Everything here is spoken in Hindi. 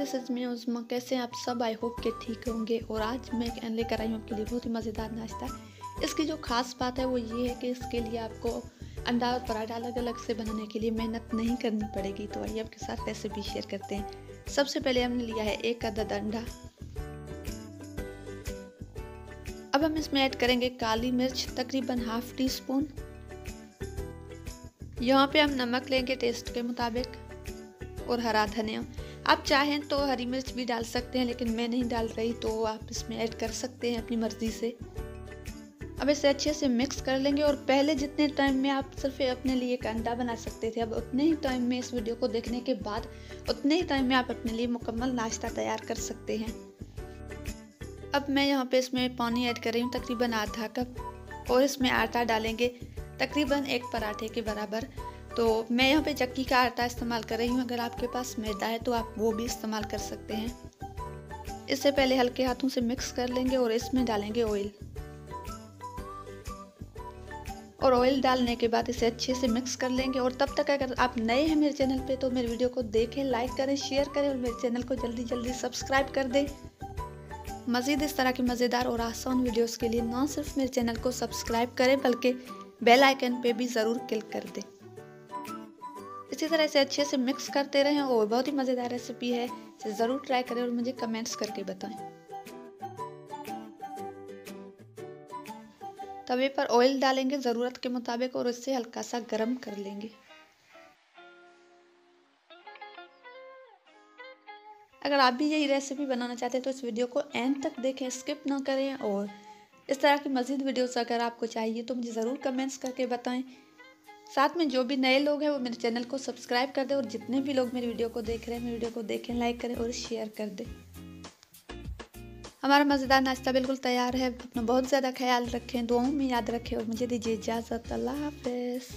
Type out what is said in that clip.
This is me उज़मा। कैसे हैं आप सब? आई होप के ठीक होंगे। और आज मैं लेकर आई हूँ आपके लिए बहुत ही मज़ेदार नाश्ता। इसकी जो ख़ास बात है वो ये है कि इसके लिए आपको अंडा और पराठा अलग अलग से बनाने के लिए मेहनत नहीं करनी पड़ेगी। तो आइए आपके साथ रेसिपी शेयर करते हैं। सबसे पहले हमने लिया है 1 अदद अंडा। अब हम इसमें ऐड करेंगे काली मिर्च तकरीबन ½ टीस्पून। यहाँ पे हम नमक लेंगे टेस्ट के मुताबिक और हरा धनिया। आप चाहें तो हरी मिर्च भी डाल सकते हैं, लेकिन मैं नहीं डाल रही, तो आप इसमें ऐड कर सकते हैं अपनी मर्ज़ी से। अब इसे अच्छे से मिक्स कर लेंगे। और पहले जितने टाइम में आप सिर्फ अपने लिए एक अंडा बना सकते थे, अब उतने ही टाइम में इस वीडियो को देखने के बाद उतने ही टाइम में आप अपने लिए मुकम्मल नाश्ता तैयार कर सकते हैं। अब मैं यहाँ पे इसमें पानी ऐड कर रही हूँ तकरीबन आधा कप, और इसमें आटा डालेंगे तकरीबन 1 पराठे के बराबर। तो मैं यहाँ पे चक्की का आटा इस्तेमाल कर रही हूँ। अगर आपके पास मैदा है तो आप वो भी इस्तेमाल कर सकते हैं। इससे पहले हल्के हाथों से मिक्स कर लेंगे और इसमें डालेंगे ऑयल। और ऑयल डालने के बाद इसे अच्छे से मिक्स कर लेंगे। और तब तक अगर आप नए हैं मेरे चैनल पे तो मेरे वीडियो को देखें, लाइक करें, शेयर करें और मेरे चैनल को जल्दी सब्सक्राइब कर दें। मज़ीद इस तरह के मज़ेदार और आसान वीडियोस के लिए ना सिर्फ मेरे चैनल को सब्सक्राइब करें बल्कि बेल आइकन पे भी ज़रूर क्लिक कर दें। इसी तरह से अच्छे से मिक्स करते रहें। और बहुत ही मज़ेदार रेसिपी है, इसे ज़रूर ट्राई करें और मुझे कमेंट्स करके बताएं। तवे पर ऑयल डालेंगे ज़रूरत के मुताबिक और इससे हल्का सा गर्म कर लेंगे। अगर आप भी यही रेसिपी बनाना चाहते हैं तो इस वीडियो को एंड तक देखें, स्किप ना करें। और इस तरह की मज़ीद वीडियोस अगर आपको चाहिए तो मुझे ज़रूर कमेंट्स करके बताएं। साथ में जो भी नए लोग हैं वो मेरे चैनल को सब्सक्राइब कर दें। और जितने भी लोग मेरी वीडियो को देख रहे हैं, मेरी वीडियो को देखें, लाइक करें और शेयर कर दें। हमारा मज़ेदार नाश्ता बिल्कुल तैयार है। अपना बहुत ज़्यादा ख्याल रखें, दुआओं में याद रखें और मुझे दीजिए इजाज़त। अल्लाह हाफ़िज़।